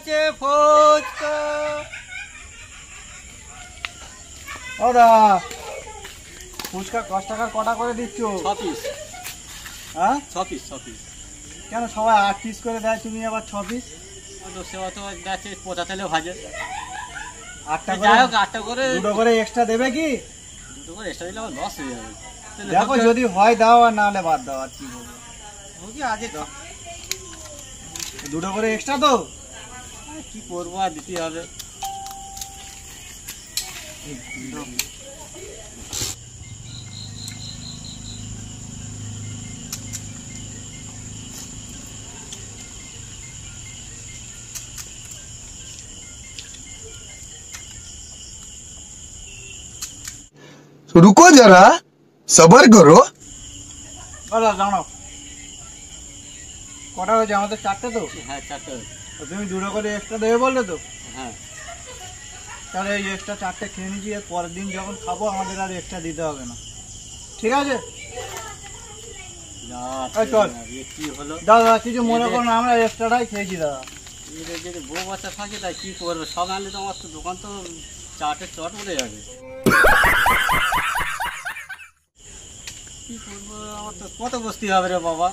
আছে ফুচকা। ওরা ফুচকা 10 টাকার কটা করে দিচ্ছ? 6 পিস। হ্যাঁ 6 পিস 6 পিস। কেন সবাই 8 পিস করে দেয়, তুমি আবার 6 পিস? তো সেবা তো যাচ্ছে পোচা তেলে ভাজে। 8টা যাই করে, হোক 8টা করে, দুটো করে এক্সট্রা দেবে কি? দুটো করে এক্সট্রা দিলে আমার লস হয়ে যাবে। দেখো যদি হয় দাও, আর না হলে বাদ দাও, আর কি বলবো। হোক আজকে দুটো করে এক্সট্রা তো। কি করবো, আর দিতে হবে। रुको जरा सबर करो। দাদা জানো কটা হয়েছে? আমাদের 4টে তো। হ্যাঁ 4টে। তুমি দুটো করে এক্সট্রা দেবে বললে তো। হ্যাঁ তাহলে এই এক্সট্রা 4টে খেয়ে নিচ্ছি, এর পরের দিন যখন খাবো আমাদের আর এক্সট্রা দিতে হবে না, ঠিক আছে? এই চল। কি হলো দাদা কিছু মনে করো না, আমরা এক্সট্রাটাই খেয়েছি দাদা। এদের যদি বউ বাচ্চা থাকে তাই কি করবে, সব আনলে তো আমার তো দোকান তো চাটের চট উঠে যাবে। কি করবো, আমার তো কত বসতে হবে রে বাবা।